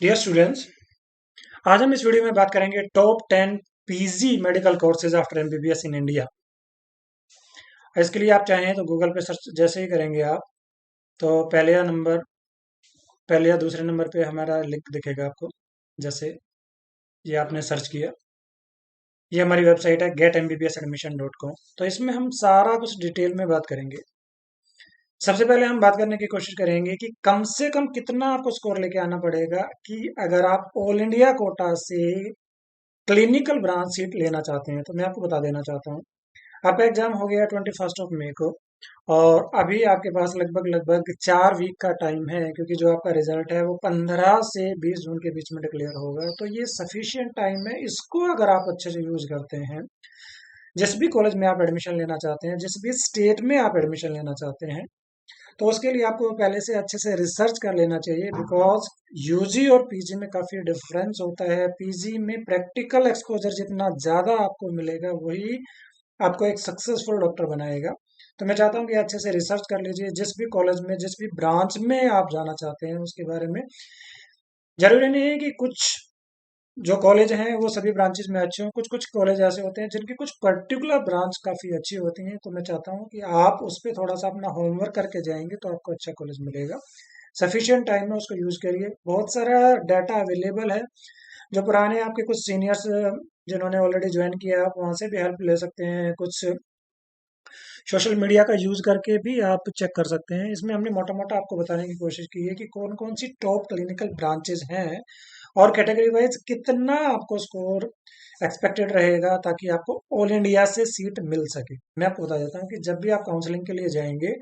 Dear students, आज हम इस वीडियो में बात करेंगे top 10 PG medical courses after MBBS in India. इसके लिए आप चाहें तो गूगल पे सर्च जैसे ही करेंगे आप, तो पहले या दूसरे नंबर पे हमारा लिंक दिखेगा आपको। जैसे ये आपने सर्च किया, ये हमारी वेबसाइट है getembbsadmission.com। तो इसमें हम सारा कुछ डिटेल में बात करेंगे। सबसे पहले हम बात करने की कोशिश करेंगे कि कम से कम कितना आपको स्कोर लेके आना पड़ेगा कि अगर आप ऑल इंडिया कोटा से क्लिनिकल ब्रांच सीट लेना चाहते हैं। तो मैं आपको बता देना चाहता हूँ, आपका एग्जाम हो गया 21 मई को, और अभी आपके पास लगभग लगभग 4 वीक का टाइम है, क्योंकि जो आपका रिजल्ट है वो 15 से 20 जून के बीच में डिक्लेयर होगा। तो ये सफिशियंट टाइम है, इसको अगर आप अच्छे से यूज करते हैं, जिस भी कॉलेज में आप एडमिशन लेना चाहते हैं, जिस भी स्टेट में आप एडमिशन लेना चाहते हैं, तो उसके लिए आपको पहले से अच्छे से रिसर्च कर लेना चाहिए। बिकॉज यूजी और पीजी में काफ़ी डिफरेंस होता है। पीजी में प्रैक्टिकल एक्सपोजर जितना ज़्यादा आपको मिलेगा, वही आपको एक सक्सेसफुल डॉक्टर बनाएगा। तो मैं चाहता हूँ कि अच्छे से रिसर्च कर लीजिए, जिस भी कॉलेज में, जिस भी ब्रांच में आप जाना चाहते हैं उसके बारे में। जरूरी नहीं है कि कुछ जो कॉलेज हैं वो सभी ब्रांचेस में अच्छे हों, कुछ कुछ कॉलेज ऐसे होते हैं जिनकी कुछ पर्टिकुलर ब्रांच काफ़ी अच्छी होती हैं। तो मैं चाहता हूँ कि आप उस पर थोड़ा सा अपना होमवर्क करके जाएंगे तो आपको अच्छा कॉलेज मिलेगा। सफिशिएंट टाइम में उसको यूज़ करिए। बहुत सारा डाटा अवेलेबल है, जो पुराने आपके कुछ सीनियर्स जिन्होंने ऑलरेडी ज्वाइन किया है, आप वहाँ से भी हेल्प ले सकते हैं। कुछ सोशल मीडिया का यूज करके भी आप चेक कर सकते हैं। इसमें हमने मोटा मोटा आपको बताने की कोशिश की है कि कौन कौन सी टॉप क्लिनिकल ब्रांचेज हैं और कैटेगरी वाइज कितना आपको स्कोर एक्सपेक्टेड रहेगा, ताकि आपको ऑल इंडिया से सीट मिल सके। मैं आपको बता देता हूँ कि जब भी आप काउंसलिंग के लिए जाएंगे,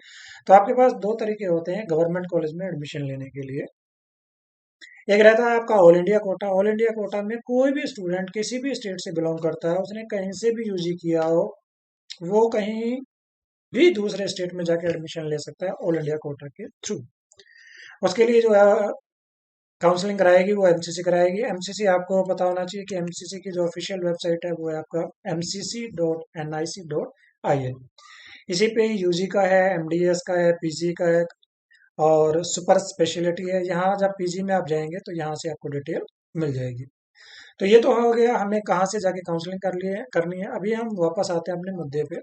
तो आपके पास दो तरीके होते हैं गवर्नमेंट कॉलेज में एडमिशन लेने के लिए। एक रहता है आपका all India quota. All India quota में कोई भी स्टूडेंट किसी भी स्टेट से बिलोंग करता है, उसने कहीं से भी यूजी किया हो, वो कहीं भी दूसरे स्टेट में जाके एडमिशन ले सकता है ऑल इंडिया कोटा के थ्रू। उसके लिए जो है काउंसलिंग कराएगी वो एमसीसी कराएगी। एमसीसी आपको पता होना चाहिए कि एमसीसी की जो ऑफिशियल वेबसाइट है वो है आपका mcc.nic.in। इसी पे यूजी का है, एमडीएस का है, पीजी का है, और सुपर स्पेशलिटी है। यहाँ जब पीजी में आप जाएंगे तो यहाँ से आपको डिटेल मिल जाएगी। तो ये तो हो गया हमें कहाँ से जाके काउंसलिंग करनी है। अभी हम वापस आते हैं अपने मुद्दे पे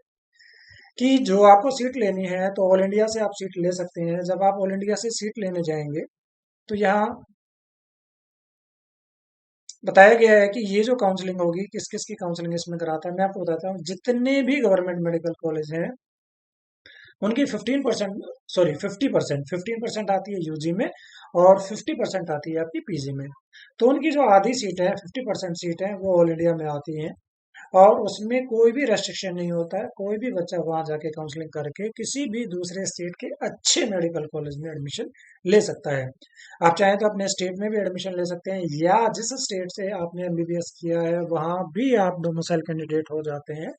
कि जो आपको सीट लेनी है, तो ऑल इंडिया से आप सीट ले सकते हैं। जब आप ऑल इंडिया से सीट लेने जाएंगे, तो यहाँ बताया गया है कि ये जो काउंसलिंग होगी, किस किस की काउंसलिंग इसमें कराता है। मैं आपको बताता हूँ, जितने भी गवर्नमेंट मेडिकल कॉलेज हैं उनकी 15%, सॉरी 50%, 15% आती है यूजी में, और 50% आती है आपकी पीजी में। तो उनकी जो आधी सीट है, 50% सीट है, वो ऑल इंडिया में आती हैं। और उसमें कोई भी रेस्ट्रिक्शन नहीं होता है। कोई भी बच्चा वहां जाके काउंसलिंग करके किसी भी दूसरे स्टेट के अच्छे मेडिकल कॉलेज में एडमिशन ले सकता है। आप चाहें तो अपने स्टेट में भी एडमिशन ले सकते हैं, या जिस स्टेट से आपने एमबीबीएस किया है वहां भी आप डोमिसाइल कैंडिडेट हो जाते हैं।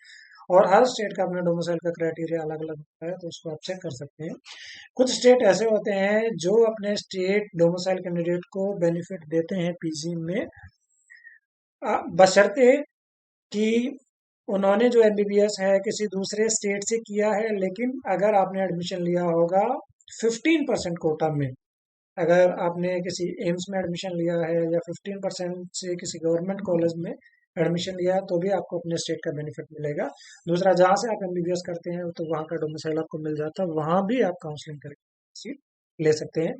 और हर स्टेट का अपना डोमिसाइल का क्राइटेरिया अलग अलग होता है, तो उसको आप चेक कर सकते हैं। कुछ स्टेट ऐसे होते हैं जो अपने स्टेट डोमिसाइल कैंडिडेट को बेनिफिट देते हैं पीजी में, बशर्ते कि उन्होंने जो एमबीबीएस है किसी दूसरे स्टेट से किया है। लेकिन अगर आपने एडमिशन लिया होगा 15% कोटा में, अगर आपने किसी एम्स में एडमिशन लिया है या 15% से किसी गवर्नमेंट कॉलेज में एडमिशन लिया है, तो भी आपको अपने स्टेट का बेनिफिट मिलेगा। दूसरा, जहाँ से आप एमबीबीएस करते हैं तो वहाँ का डोमिसाइल आपको मिल जाता है, वहाँ भी आप काउंसलिंग करके सीट ले सकते हैं।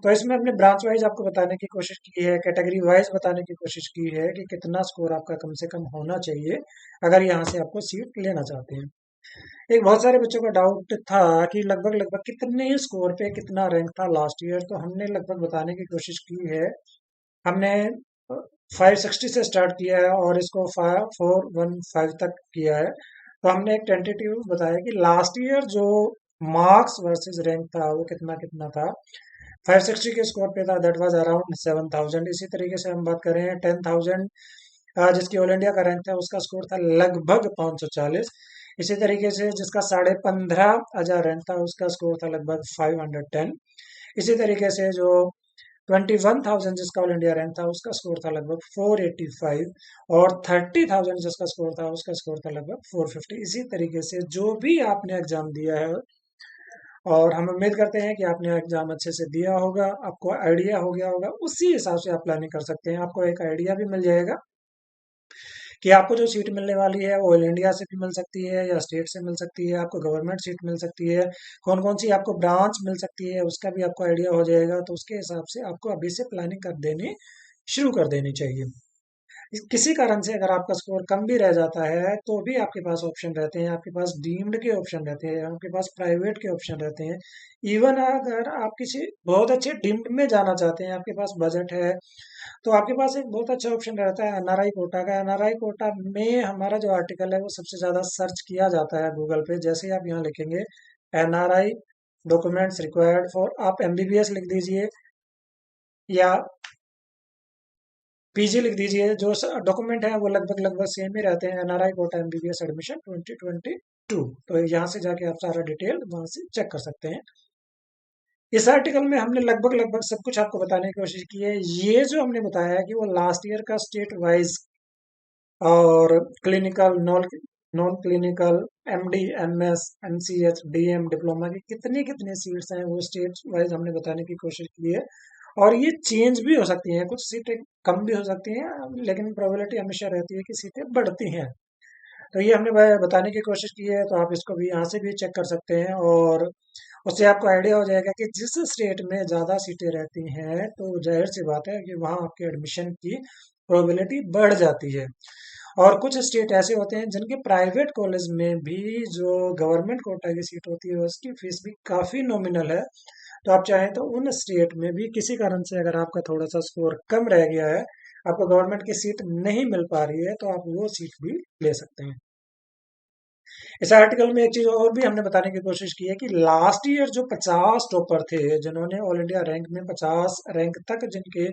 तो इसमें अपने ब्रांच वाइज आपको बताने की कोशिश की है, कैटेगरी वाइज बताने की कोशिश की है कि कितना स्कोर आपका कम से कम होना चाहिए अगर यहाँ से आपको सीट लेना चाहते हैं। एक बहुत सारे बच्चों का डाउट था कि लगभग लगभग कितने स्कोर पे कितना रैंक था लास्ट ईयर। तो हमने लगभग बताने की कोशिश की है। हमने 560 से स्टार्ट किया है और इसको 5415 तक किया है। तो हमने एक टेंटेटिव बताया कि लास्ट ईयर जो मार्क्स वर्सेस रैंक था वो कितना कितना था। 560 के स्कोर पे था, दैट वाज अराउंड 7000। इसी तरीके से हम बात करें 10,000 जिसकी ऑल इंडिया का रैंक था, उसका स्कोर था लगभग 540। इसी तरीके से जिसका 15,500 रैंक था, उसका स्कोर था लगभग 510। इसी तरीके से जो 21,000 जिसका ऑल इंडिया रैंक था, उसका स्कोर था लगभग 485। और 30,000 जिसका स्कोर था, उसका स्कोर था लगभग 450। इसी तरीके से जो भी आपने एग्जाम दिया है और हम उम्मीद करते हैं कि आपने एग्जाम अच्छे से दिया होगा, आपको आइडिया हो गया होगा, उसी हिसाब से आप प्लानिंग कर सकते हैं। आपको एक आइडिया भी मिल जाएगा कि आपको जो सीट मिलने वाली है वो ऑल इंडिया से भी मिल सकती है या स्टेट से मिल सकती है, आपको गवर्नमेंट सीट मिल सकती है, कौन कौन सी आपको ब्रांच मिल सकती है उसका भी आपको आइडिया हो जाएगा। तो उसके हिसाब से आपको अभी से प्लानिंग कर देनी शुरू कर देनी चाहिए। किसी कारण से अगर आपका स्कोर कम भी रह जाता है तो भी आपके पास ऑप्शन रहते हैं, आपके पास डीम्ड के ऑप्शन रहते हैं, आपके पास प्राइवेट के ऑप्शन रहते हैं। इवन अगर आप किसी बहुत अच्छे डीम्ड में जाना चाहते हैं, आपके पास बजट है, तो आपके पास एक बहुत अच्छा ऑप्शन रहता है एनआरआई कोटा का। एनआरआई कोटा में हमारा जो आर्टिकल है वो सबसे ज़्यादा सर्च किया जाता है गूगल पे। जैसे ही आप यहाँ लिखेंगे एनआरआई डॉक्यूमेंट्स रिक्वायर्ड फॉर, आप एमबीबीएस लिख दीजिए या पीजी लिख दीजिए, जो डॉक्यूमेंट है वो लगभग लगभग सेम ही रहते हैं। एनआरआई कोटा एमबीबीएस एडमिशन 2022, तो यहाँ से जाके आप सारा डिटेल वहाँ से चेक कर सकते हैं। इस आर्टिकल में हमने लगभग लगभग सब कुछ आपको बताने की कोशिश की है। ये जो हमने बताया है कि वो लास्ट ईयर का स्टेट वाइज और clinical, non non clinical, MD, MS, MCH, DM, diploma की कितनी कितनी सीट्स हैं वो स्टेट वाइज हमने बताने की कोशिश की है। और ये चेंज भी हो सकती हैं, कुछ सीटें कम भी हो सकती हैं, लेकिन प्रोबेबिलिटी हमेशा रहती है कि सीटें बढ़ती हैं। तो ये हमने बताने की कोशिश की है, तो आप इसको भी यहाँ से भी चेक कर सकते हैं और उससे आपको आइडिया हो जाएगा कि जिस स्टेट में ज़्यादा सीटें रहती हैं तो जाहिर सी बात है कि वहाँ आपके एडमिशन की प्रोबेबिलिटी बढ़ जाती है। और कुछ स्टेट ऐसे होते हैं जिनके प्राइवेट कॉलेज में भी जो गवर्नमेंट कोटा की सीट होती है उसकी फीस भी काफ़ी नॉमिनल है। तो आप चाहें तो उन स्टेट में भी किसी कारण से अगर आपका थोड़ा सा स्कोर कम रह गया है, आपको गवर्नमेंट की सीट नहीं मिल पा रही है, तो आप वो सीट भी ले सकते हैं। इस आर्टिकल में एक चीज और भी हमने बताने की कोशिश की है कि लास्ट ईयर जो 50 टॉपर थे जिन्होंने ऑल इंडिया रैंक में 50 रैंक तक जिनके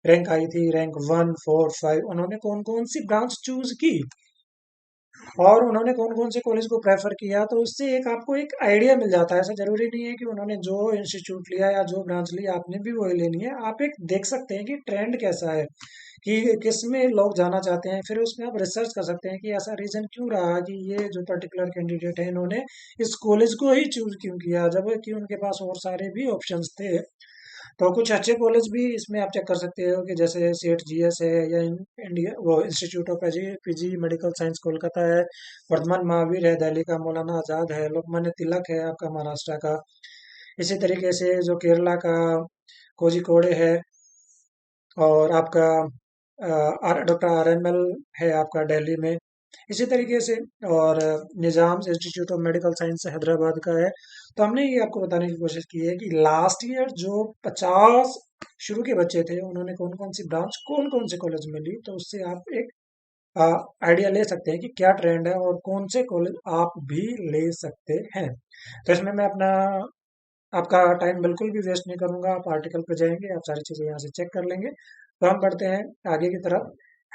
रैंक आई थी, रैंक 1, 4, 5, उन्होंने कौन कौन सी ब्रांच चूज की और उन्होंने कौन कौन से कॉलेज को प्रेफर किया, तो उससे एक आपको एक आइडिया मिल जाता है। ऐसा जरूरी नहीं है कि उन्होंने जो इंस्टीट्यूट लिया या जो ब्रांच ली आपने भी वही लेनी है। आप एक देख सकते हैं कि ट्रेंड कैसा है, कि किस में लोग जाना चाहते हैं, फिर उसमें आप रिसर्च कर सकते हैं कि ऐसा रीजन क्यों रहा कि ये जो पर्टिकुलर कैंडिडेट है इन्होंने इस कॉलेज को ही चूज क्यों किया, जबकि उनके पास और सारे भी ऑप्शंस थे। तो कुछ अच्छे कॉलेज भी इसमें आप चेक कर सकते हो कि जैसे सेठ जीएस है या इंडिया वो institute of PG medical science Kolkata है, वर्धमान महावीर है दिल्ली का, मौलाना आजाद है, लोकमान्य तिलक है आपका महाराष्ट्र का, इसी तरीके से जो केरला का कोझिकोडे है, और आपका डॉक्टर आरएमएल है आपका दिल्ली में, इसी तरीके से, और Nizam institute of medical science Hyderabad का है। तो हमने ये आपको बताने की कोशिश की है कि लास्ट ईयर जो 50 शुरू के बच्चे थे उन्होंने कौन कौन सी ब्रांच कौन कौन से कॉलेज में ली, तो उससे आप एक आइडिया ले सकते हैं कि क्या ट्रेंड है और कौन से कॉलेज आप भी ले सकते हैं। तो इसमें मैं अपना आपका टाइम बिल्कुल भी वेस्ट नहीं करूंगा, आप आर्टिकल पे जाएंगे, आप सारी चीजें यहाँ से चेक कर लेंगे। तो हम बढ़ते हैं आगे की तरफ।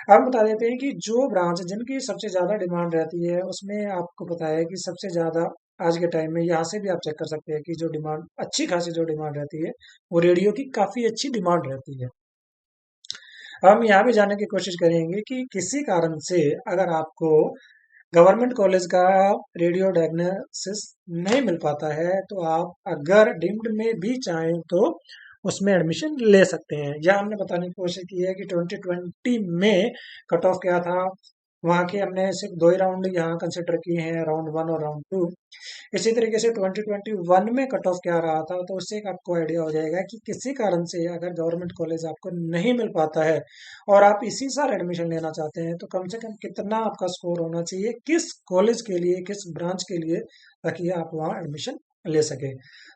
हम बता देते हैं कि जो ब्रांच जिनकी सबसे ज्यादा डिमांड रहती है उसमें आपको पता है कि सबसे ज्यादा आज के टाइम में यहाँ से भी आप चेक कर सकते हैं कि जो डिमांड अच्छी खासी जो डिमांड रहती है वो रेडियो की काफी अच्छी डिमांड रहती है। हम यहाँ भी जानने की कोशिश करेंगे कि किसी कारण से अगर आपको गवर्नमेंट कॉलेज का रेडियो डायग्नोसिस नहीं मिल पाता है, तो आप अगर डीम्ड में भी चाहें तो उसमें एडमिशन ले सकते हैं। यह हमने बताने की कोशिश की है कि 2020 में कट ऑफ क्या था, वहाँ के हमने सिर्फ 2 ही राउंड यहाँ कंसिडर किए हैं, राउंड 1 और राउंड 2। इसी तरीके से 2021 में कट ऑफ क्या रहा था, तो उससे एक आपको आइडिया हो जाएगा कि किसी कारण से अगर गवर्नमेंट कॉलेज आपको नहीं मिल पाता है और आप इसी साल एडमिशन लेना चाहते हैं, तो कम से कम कितना आपका स्कोर होना चाहिए किस कॉलेज के लिए, किस ब्रांच के लिए, ताकि आप वहाँ एडमिशन ले सके।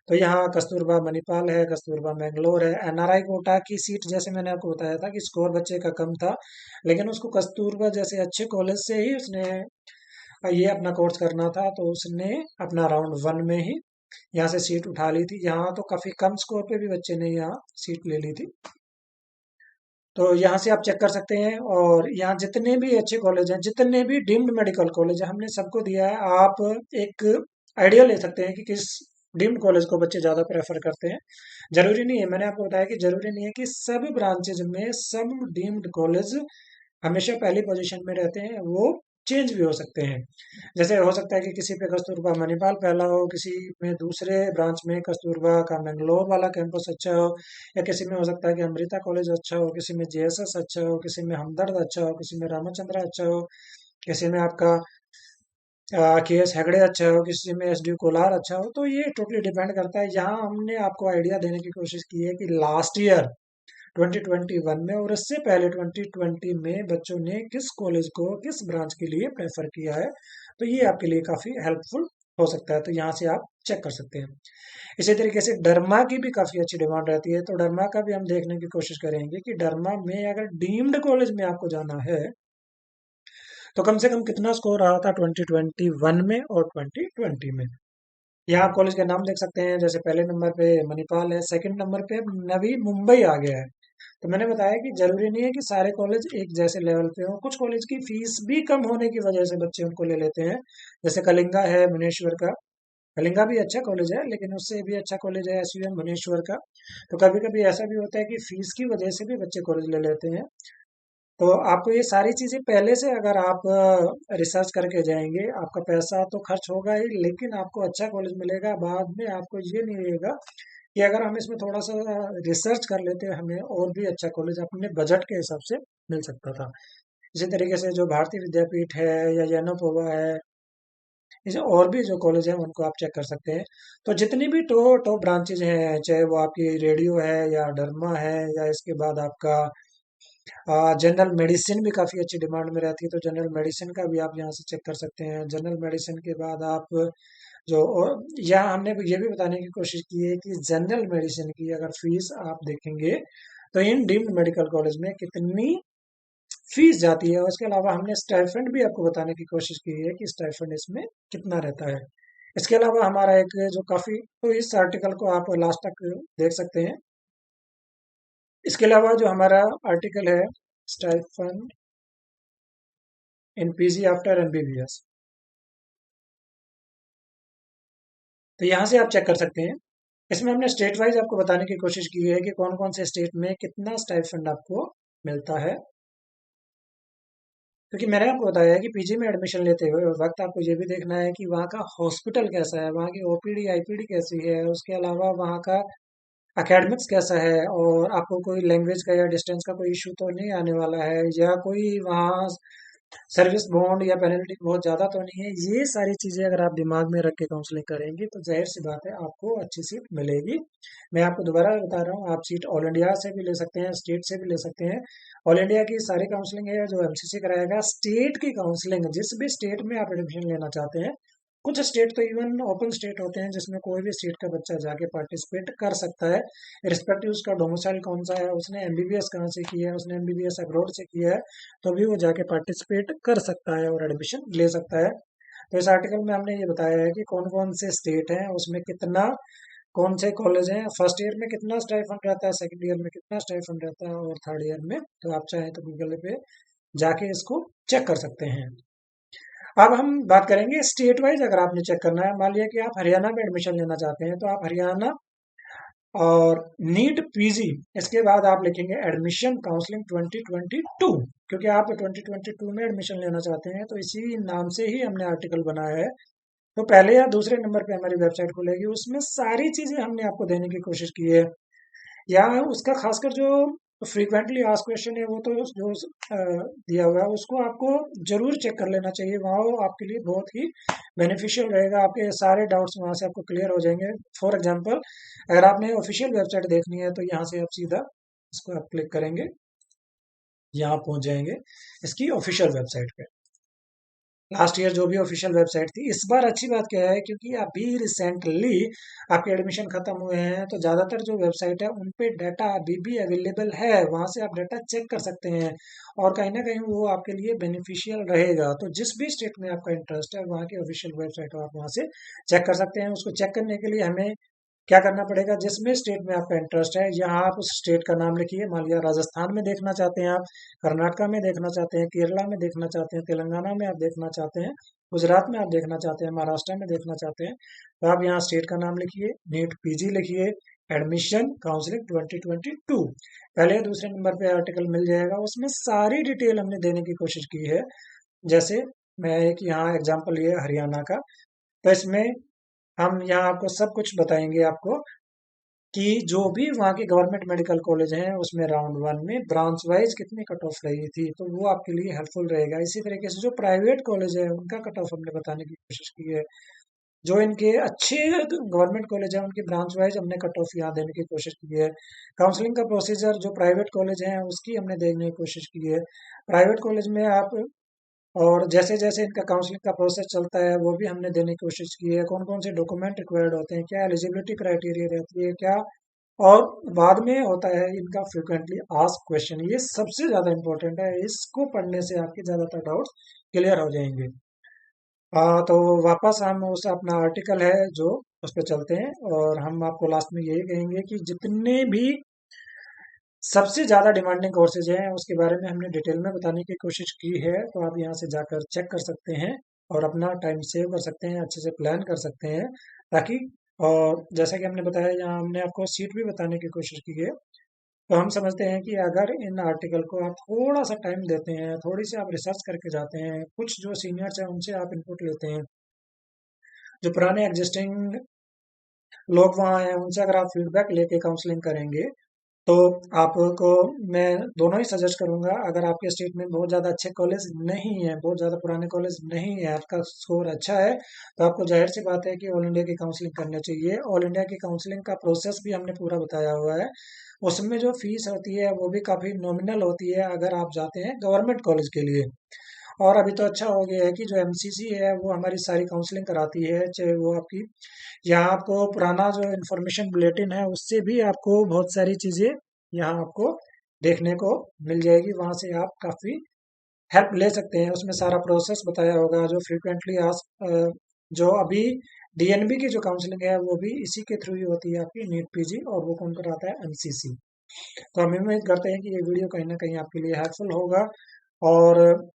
तो यहाँ कस्तूरबा मणिपाल है, कस्तूरबा मैंगलोर है, एनआरआई कोटा की सीट जैसे मैंने आपको बताया था कि स्कोर बच्चे का कम था, लेकिन उसको कस्तूरबा जैसे अच्छे कॉलेज से ही उसने ये अपना कोर्स करना था, तो उसने अपना राउंड 1 में ही यहाँ से सीट उठा ली थी। यहाँ तो काफी कम स्कोर पे भी बच्चे ने यहाँ सीट ले ली थी। तो यहाँ से आप चेक कर सकते हैं, और यहाँ जितने भी अच्छे कॉलेज हैं, जितने भी डीम्ड मेडिकल कॉलेज है, हमने सबको दिया है। आप एक आइडिया ले सकते हैं कि किस डीम्ड कॉलेज को बच्चे ज्यादा प्रेफर करते हैं। जरूरी नहीं है, मैंने आपको बताया कि जरूरी नहीं है कि सब ब्रांचेज में सब डीम्ड कॉलेज हमेशा पहली पोजीशन में रहते हैं। वो चेंज भी हो सकते हैं। जैसे हो सकता है कि किसी पे कस्तूरबा मणिपाल पहला हो, किसी में दूसरे ब्रांच में कस्तूरबा का मैंगलोर वाला कैंपस अच्छा हो, या किसी में हो सकता है कि अमृता कॉलेज अच्छा हो, किसी में जेएसएस अच्छा हो, किसी में हमदर्द अच्छा हो, किसी में रामचंद्र अच्छा हो, किसी में आपका के एस हेगड़े अच्छा हो, किसी में एस डी कोलार अच्छा हो। तो ये टोटली डिपेंड करता है। यहाँ हमने आपको आइडिया देने की कोशिश की है कि लास्ट ईयर 2021 में और इससे पहले 2020 में बच्चों ने किस कॉलेज को किस ब्रांच के लिए प्रेफर किया है। तो ये आपके लिए काफ़ी हेल्पफुल हो सकता है, तो यहाँ से आप चेक कर सकते हैं। इसी तरीके से डरमा की भी काफ़ी अच्छी डिमांड रहती है, तो डरमा का भी हम देखने की कोशिश करेंगे कि डरमा में अगर डीम्ड कॉलेज में आपको जाना है तो कम से कम कितना स्कोर रहा था 2021 में और 2020 में। यहाँ आप कॉलेज के नाम देख सकते हैं, जैसे पहले नंबर पे मणिपाल है, सेकंड नंबर पे अब नवी मुंबई आ गया है। तो मैंने बताया कि जरूरी नहीं है कि सारे कॉलेज एक जैसे लेवल पे हो, कुछ कॉलेज की फीस भी कम होने की वजह से बच्चे उनको ले लेते हैं। जैसे कलिंगा है भुवनेश्वर का, कलिंगा भी अच्छा कॉलेज है लेकिन उससे भी अच्छा कॉलेज है एसयूएम भुवनेश्वर का। तो कभी कभी ऐसा भी होता है कि फीस की वजह से भी बच्चे कॉलेज ले लेते हैं। तो आपको ये सारी चीजें पहले से अगर आप रिसर्च करके जाएंगे, आपका पैसा तो खर्च होगा ही लेकिन आपको अच्छा कॉलेज मिलेगा। बाद में आपको ये नहीं रहेगा कि अगर हम इसमें थोड़ा सा रिसर्च कर लेते हैं हमें और भी अच्छा कॉलेज अपने बजट के हिसाब से मिल सकता था। इसी तरीके से जो भारतीय विद्यापीठ है या यानोपोवा है, इसे और भी जो कॉलेज है उनको आप चेक कर सकते हैं। तो जितनी भी टॉप ब्रांचेज हैं, चाहे वो आपकी रेडियो है या डरमा है या इसके बाद आपका जनरल मेडिसिन भी काफ़ी अच्छी डिमांड में रहती है, तो जनरल मेडिसिन का भी आप यहाँ से चेक कर सकते हैं। जनरल मेडिसिन के बाद आप जो और यहाँ हमने ये भी बताने की कोशिश की है कि जनरल मेडिसिन की अगर फीस आप देखेंगे तो इन डीम्ड मेडिकल कॉलेज में कितनी फीस जाती है। और इसके अलावा हमने स्टाइफंड भी आपको बताने की कोशिश की है कि स्टाइफंड इसमें कितना रहता है। इसके अलावा हमारा एक जो काफ़ी, तो इस आर्टिकल को आप लास्ट तक देख सकते हैं। इसके अलावा जो हमारा आर्टिकल है stipend in PG after MBBS, तो यहाँ से आप चेक कर सकते हैं। इसमें हमने स्टेट वाइज आपको बताने की कोशिश की है कि कौन कौन से स्टेट में कितना स्टाइफंड आपको मिलता है। क्योंकि मैंने आपको बताया है कि पीजी में एडमिशन लेते हुए वक्त आपको ये भी देखना है कि वहाँ का हॉस्पिटल कैसा है, वहाँ की ओपीडी आईपीडी कैसी है, उसके अलावा वहाँ का एकेडमिक्स कैसा है, और आपको कोई लैंग्वेज का या डिस्टेंस का कोई इशू तो नहीं आने वाला है, या कोई वहाँ सर्विस बॉन्ड या पेनल्टी बहुत ज़्यादा तो नहीं है। ये सारी चीज़ें अगर आप दिमाग में रख के काउंसलिंग करेंगे तो जाहिर सी बात है आपको अच्छी सीट मिलेगी। मैं आपको दोबारा बता रहा हूँ, आप सीट ऑल इंडिया से भी ले सकते हैं, स्टेट से भी ले सकते हैं। ऑल इंडिया की सारी काउंसलिंग है जो एमसीसी कराएगा। स्टेट की काउंसलिंग जिस भी स्टेट में आप एडमिशन लेना चाहते हैं, कुछ स्टेट तो इवन ओपन स्टेट होते हैं जिसमें कोई भी स्टेट का बच्चा जाके पार्टिसिपेट कर सकता है, रिस्पेक्टिव उसका डोमिसाइल कौन सा है, उसने एमबीबीएस कहाँ से किया है, उसने एमबीबीएस अब्रॉड से किया है, तो भी वो जाके पार्टिसिपेट कर सकता है और एडमिशन ले सकता है। तो इस आर्टिकल में हमने ये बताया है कि कौन कौन से स्टेट हैं, उसमें कितना, कौन से कॉलेज हैं, फर्स्ट ईयर में कितना स्टाइफंड रहता है, सेकंड ईयर में कितना स्टाइफंड रहता है और थर्ड ईयर में। तो आप चाहें तो गूगल पे जाके इसको चेक कर सकते हैं। अब हम बात करेंगे स्टेट वाइज। अगर आपने चेक करना है, मान लिया कि आप हरियाणा में एडमिशन लेना चाहते हैं, तो आप हरियाणा और नीट पीजी, इसके बाद आप लिखेंगे एडमिशन काउंसलिंग 2022, क्योंकि आप 2022 में एडमिशन लेना चाहते हैं, तो इसी नाम से ही हमने आर्टिकल बनाया है। तो पहले या दूसरे नंबर पे हमारी वेबसाइट खुलेगी, उसमें सारी चीजें हमने आपको देने की कोशिश की है। या उसका खासकर जो फ्रीक्वेंटली आस्क क्वेश्चन है वो तो जो दिया हुआ है उसको आपको जरूर चेक कर लेना चाहिए। वहाँ वो आपके लिए बहुत ही बेनिफिशियल रहेगा, आपके सारे डाउट्स वहाँ से आपको क्लियर हो जाएंगे। फॉर एग्जांपल, अगर आपने ऑफिशियल वेबसाइट देखनी है तो यहाँ से आप सीधा इसको आप क्लिक करेंगे, यहाँ पहुँच जाएंगे इसकी ऑफिशियल वेबसाइट पे। लास्ट ईयर जो भी ऑफिशियल वेबसाइट थी, इस बार अच्छी बात क्या है क्योंकि अभी रिसेंटली आपके एडमिशन खत्म हुए हैं, तो ज़्यादातर जो वेबसाइट है उन पे डाटा अभी भी अवेलेबल है, वहाँ से आप डाटा चेक कर सकते हैं और कहीं ना कहीं वो आपके लिए बेनिफिशियल रहेगा। तो जिस भी स्टेट में आपका इंटरेस्ट है वहाँ की ऑफिशियल वेबसाइट आप वहाँ से चेक कर सकते हैं। उसको चेक करने के लिए हमें क्या करना पड़ेगा, जिसमें स्टेट में आपका इंटरेस्ट है यहाँ आप उस स्टेट का नाम लिखिए। मान लिया राजस्थान में देखना चाहते हैं आप, कर्नाटका में देखना चाहते हैं, केरला में देखना चाहते हैं, तेलंगाना में आप देखना चाहते हैं, गुजरात में आप देखना चाहते हैं, महाराष्ट्र में देखना चाहते हैं, तो आप यहाँ स्टेट का नाम लिखिए, नीट पीजी लिखिए, एडमिशन काउंसलिंग 2022, पहले या दूसरे नंबर पे आर्टिकल मिल जाएगा। उसमें सारी डिटेल हमने देने की कोशिश की है, जैसे मैं एक यहाँ एग्जांपल लिए हरियाणा का। तो इसमें हम यहाँ आपको सब कुछ बताएंगे आपको कि जो भी वहाँ के गवर्नमेंट मेडिकल कॉलेज हैं उसमें राउंड वन में ब्रांच वाइज कितनी कट ऑफ रही थी, तो वो आपके लिए हेल्पफुल रहेगा। इसी तरीके से जो प्राइवेट कॉलेज है उनका कट ऑफ हमने बताने की कोशिश की है। जो इनके अच्छे गवर्नमेंट कॉलेज हैं उनकी ब्रांच वाइज हमने कट ऑफ यहाँ देने की कोशिश की है। काउंसलिंग का प्रोसीजर जो प्राइवेट कॉलेज हैं उसकी हमने देखने की कोशिश की है। प्राइवेट कॉलेज में आप और जैसे जैसे इनका काउंसलिंग का प्रोसेस चलता है वो भी हमने देने की कोशिश की है। कौन कौन से डॉक्यूमेंट रिक्वायर्ड होते हैं, क्या एलिजिबिलिटी क्राइटेरिया रहती है, क्या और बाद में होता है इनका फ्रिक्वेंटली आस्क क्वेश्चन। ये सबसे ज़्यादा इंपॉर्टेंट है, इसको पढ़ने से आपके ज़्यादातर डाउट्स क्लियर हो जाएंगे। तो वापस हम उस अपना आर्टिकल है जो उस पर चलते हैं और हम आपको लास्ट में यही कहेंगे कि जितने भी सबसे ज़्यादा डिमांडिंग कोर्सेज हैं उसके बारे में हमने डिटेल में बताने की कोशिश की है। तो आप यहाँ से जाकर चेक कर सकते हैं और अपना टाइम सेव कर सकते हैं, अच्छे से प्लान कर सकते हैं ताकि, और जैसा कि हमने बताया यहाँ हमने आपको सीट भी बताने की कोशिश की है। तो हम समझते हैं कि अगर इन आर्टिकल को आप थोड़ा सा टाइम देते हैं, थोड़ी सी आप रिसर्च करके जाते हैं, कुछ जो सीनियर्स हैं उनसे आप इनपुट लेते हैं, जो पुराने एग्जिस्टिंग लोग वहाँ हैं उनसे अगर आप फीडबैक लेके काउंसलिंग करेंगे तो आपको मैं दोनों ही सजेस्ट करूंगा। अगर आपके स्टेट में बहुत ज़्यादा अच्छे कॉलेज नहीं है, बहुत ज़्यादा पुराने कॉलेज नहीं है, आपका स्कोर अच्छा है, तो आपको जाहिर सी बात है कि ऑल इंडिया की काउंसलिंग करनी चाहिए। ऑल इंडिया की काउंसलिंग का प्रोसेस भी हमने पूरा बताया हुआ है। उसमें जो फीस होती है वो भी काफ़ी नॉमिनल होती है अगर आप जाते हैं गवर्नमेंट कॉलेज के लिए। और अभी तो अच्छा हो गया है कि जो एमसीसी है वो हमारी सारी काउंसलिंग कराती है, चाहे वो आपकी यहाँ आपको पुराना जो इन्फॉर्मेशन बुलेटिन है उससे भी आपको बहुत सारी चीज़ें यहाँ आपको देखने को मिल जाएगी। वहाँ से आप काफ़ी हेल्प ले सकते हैं, उसमें सारा प्रोसेस बताया होगा। जो फ्रिक्वेंटली आज जो अभी डीएनबी की जो काउंसलिंग है वो भी इसी के थ्रू ही होती है आपकी नीट पीजी, और वो कौन कराता है, एमसीसी। तो हम उम्मीद करते हैं कि ये वीडियो कहीं ना कहीं आपके लिए हेल्पफुल होगा। और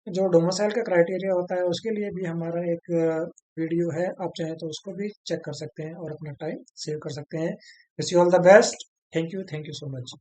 जो डोमिसाइल का क्राइटेरिया होता है उसके लिए भी हमारा एक वीडियो है, आप चाहें तो उसको भी चेक कर सकते हैं और अपना टाइम सेव कर सकते हैं। Wish you all the best. Thank you so much.